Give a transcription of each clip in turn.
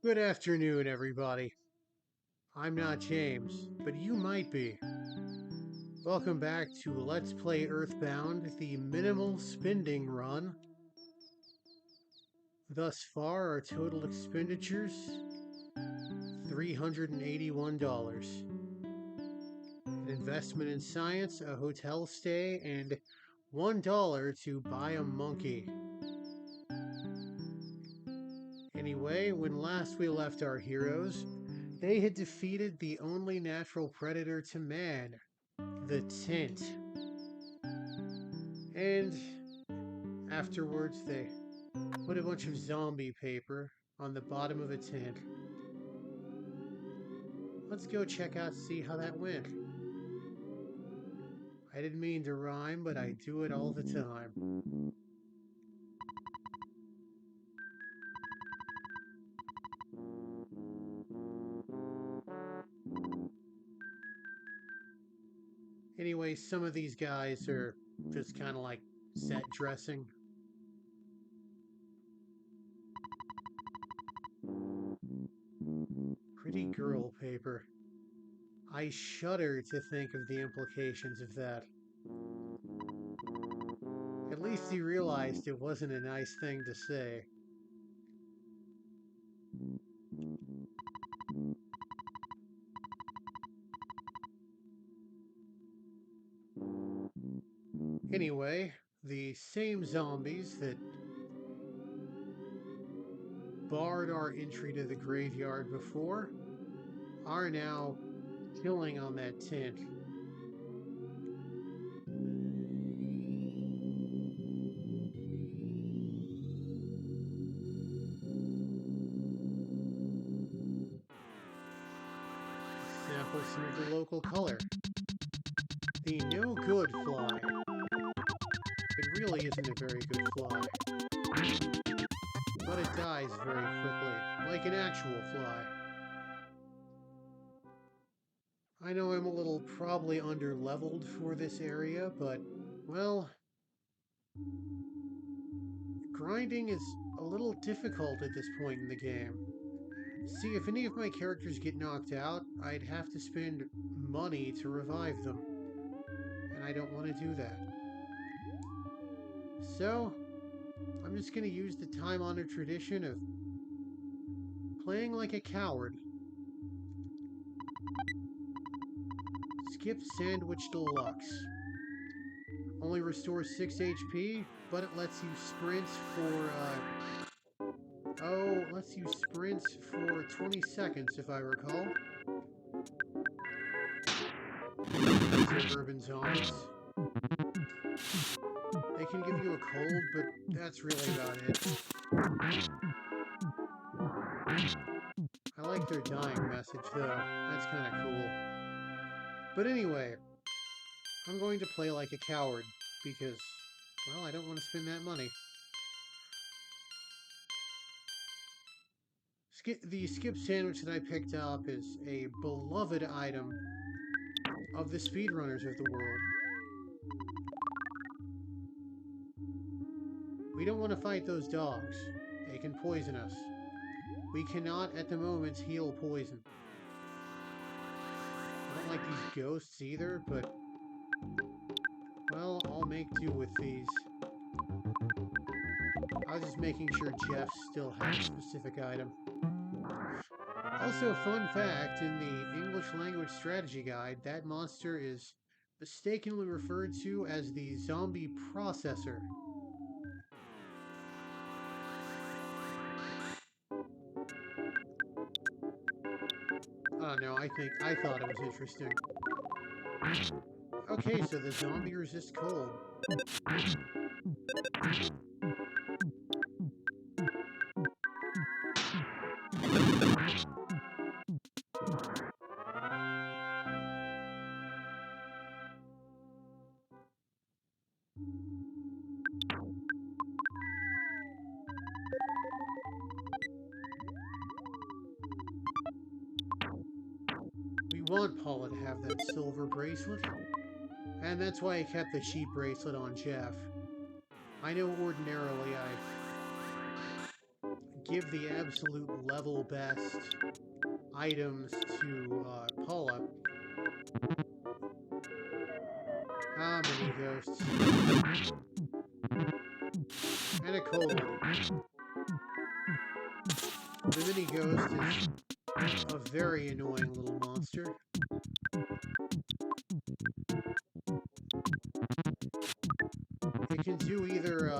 Good afternoon, everybody. I'm not James, but you might be. Welcome back to Let's Play Earthbound, the minimal spending run. Thus far, our total expenditures $381. An investment in science, a hotel stay, and $1 to buy a monkey. Anyway, when last we left our heroes, they had defeated the only natural predator to man, the tent. And afterwards, they put a bunch of zombie paper on the bottom of a tent. Let's go check out, see how that went. I didn't mean to rhyme, but I do it all the time. Anyway, some of these guys are just kind of like set dressing. Pretty girl paper. I shudder to think of the implications of that. At least he realized it wasn't a nice thing to say. Anyway, the same zombies that barred our entry to the graveyard before are now killing on that tent. Sample some of the local color. The no good fly. It really isn't a very good fly. But it dies very quickly, like an actual fly. I know I'm a little probably under-leveled for this area, but, well, grinding is a little difficult at this point in the game. See, if any of my characters get knocked out, I'd have to spend money to revive them. And I don't want to do that. So, I'm just going to use the time-honored tradition of playing like a coward. Skip Sandwich Deluxe. Only restores 6 HP, but it lets you sprint for, lets you sprint for 20 seconds, if I recall. These are urban zombies. They can give you a cold, but that's really about it. I like their dying message, though. That's kind of cool. But anyway, I'm going to play like a coward, because, well, I don't want to spend that money. The skip sandwich that I picked up is a beloved item of the speedrunners of the world. We don't want to fight those dogs. They can poison us. We cannot, at the moment, heal poison. I don't like these ghosts either, but, well, I'll make do with these. I was just making sure Jeff still had a specific item. Also, fun fact, in the English language strategy guide, that monster is mistakenly referred to as the zombie processor. Oh no, I thought it was interesting. Okay, so the zombie resists cold. We want Paula to have that silver bracelet. And that's why I kept the cheap bracelet on Jeff. I know ordinarily I give the absolute level best items to Paula. Ah, mini ghosts. And a cold one. The mini ghost is a very annoying little monster. It can do either,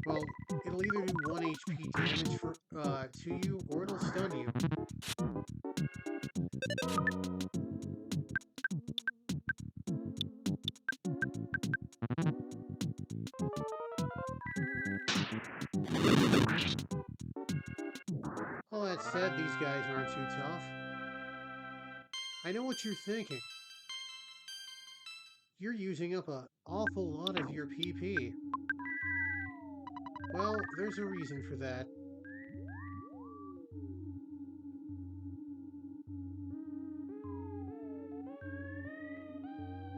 well, it'll either do 1 HP damage for, to you, or it'll stun you. All that said, these guys aren't too tough. I know what you're thinking. You're using up an awful lot of your PP. Well, there's a reason for that.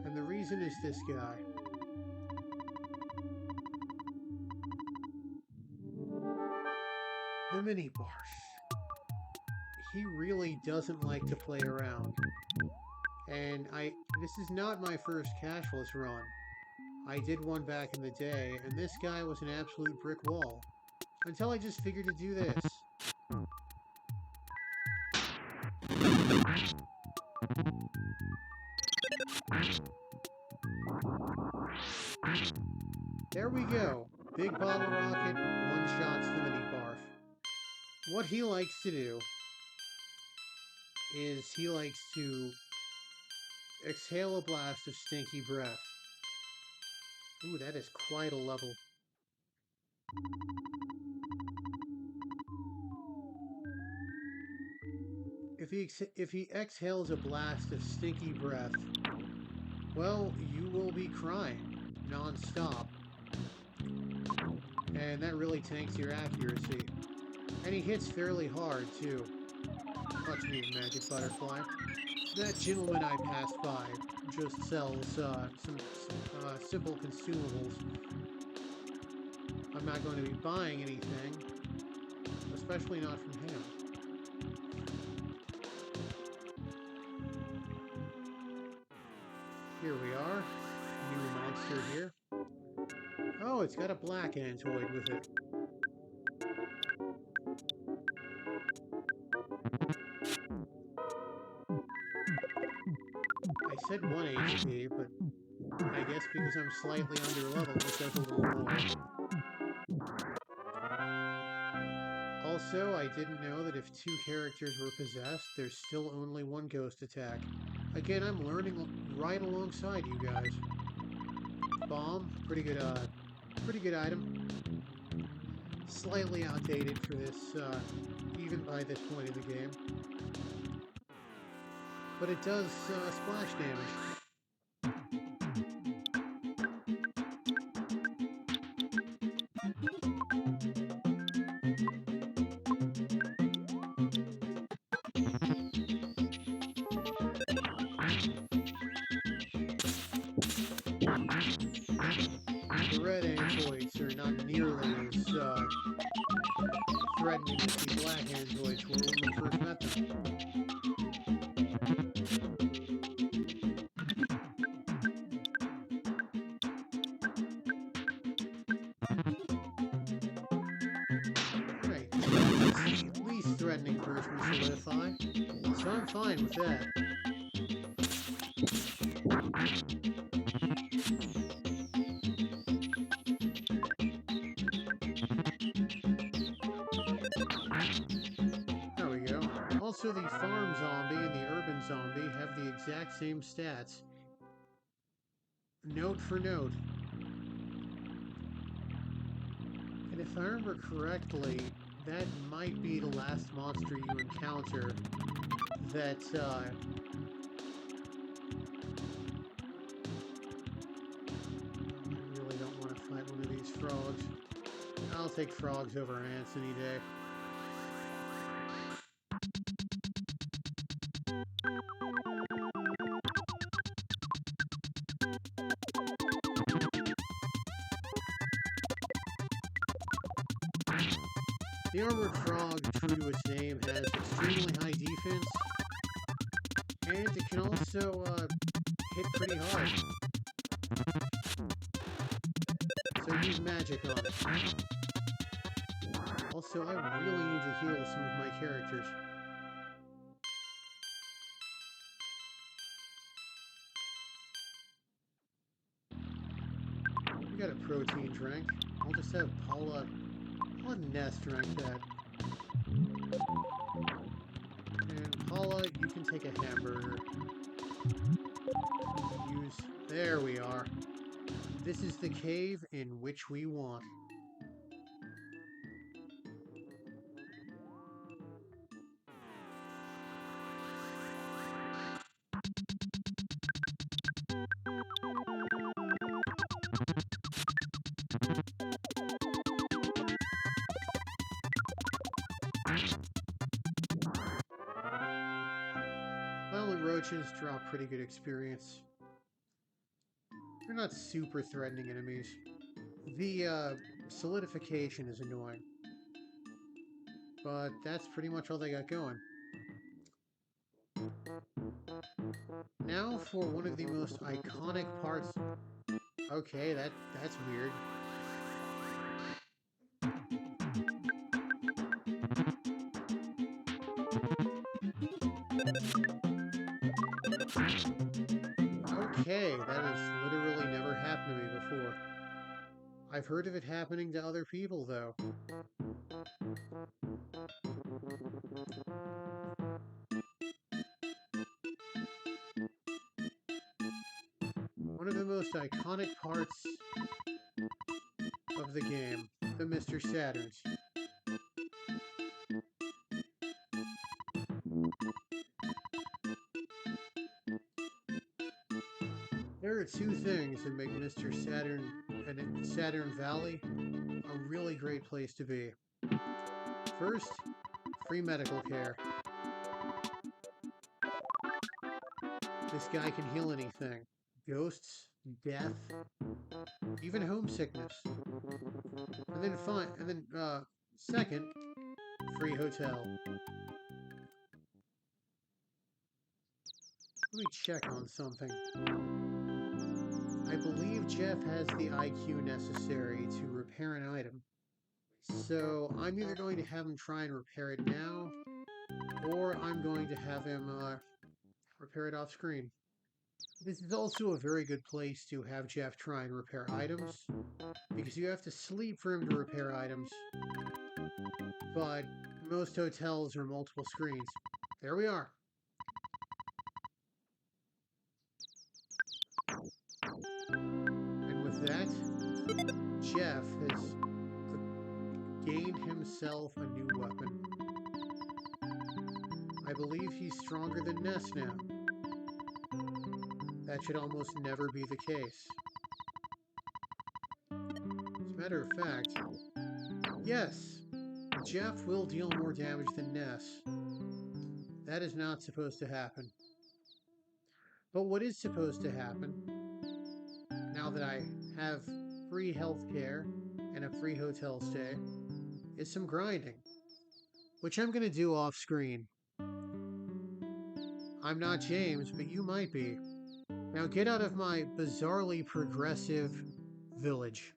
And the reason is this guy. The mini barf. He really doesn't like to play around. And this is not my first cashless run. I did one back in the day, and this guy was an absolute brick wall. Until I just figured to do this. There we go. Big bottle rocket, one-shots the mini barf. What he likes to do is he likes to exhale a blast of stinky breath. Ooh, that is quite a level. If he exhales a blast of stinky breath, well, you will be crying non-stop. And that really tanks your accuracy. And he hits fairly hard, too. Much needed magic butterfly. That gentleman I passed by just sells some simple consumables. I'm not going to be buying anything, especially not from him. Here we are. New monster here. Oh, it's got a black Antoid with it. I said 1 HP, but I guess because I'm slightly under level, it does a little more. Also, I didn't know that if 2 characters were possessed, there's still only 1 ghost attack. Again, I'm learning right alongside you guys. Bomb, pretty good item. Slightly outdated for this, even by this point in the game. But it does splash damage. The red Antoids are not nearly as threatening as the black Antoids were when we first met them. Right, that's the least threatening person to solidify, so I'm fine with that. There we go. Also, the farm zombie and the urban zombie have the exact same stats. Note for note. And if I remember correctly, that might be the last monster you encounter that, I really don't want to fight one of these frogs. I'll take frogs over ants any day. The Armored Frog, true to its name, has extremely high defense, and it can also hit pretty hard. So use magic on it. Also, I really need to heal some of my characters. We got a protein drink. I'll just have Paula Ness drink that. And Paula, you can take a hamburger. There we are. This is the cave in which we want. Violent roaches drop pretty good experience. They're not super threatening enemies. The solidification is annoying. But that's pretty much all they got going. Now for one of the most iconic parts. Okay, that's weird. Okay, that has literally never happened to me before. I've heard of it happening to other people, though. One of the most iconic parts of the game, the Mr. Saturns. There are two things that make Mr. Saturn and Saturn Valley a really great place to be. First, free medical care. This guy can heal anything. Ghosts, death, even homesickness. And then second, free hotel. Let me check on something. I believe Jeff has the IQ necessary to repair an item. So I'm either going to have him try and repair it now, or I'm going to have him repair it off screen. This is also a very good place to have Jeff try and repair items, because you have to sleep for him to repair items, but most hotels are multiple screens. There we are. And with that, Jeff has gained himself a new weapon. I believe he's stronger than Ness now. That should almost never be the case. As a matter of fact, yes, Jeff will deal more damage than Ness. That is not supposed to happen. But what is supposed to happen, now that I have free healthcare and a free hotel stay, is some grinding, which I'm going to do off screen. I'm not James, but you might be. Now get out of my bizarrely progressive village.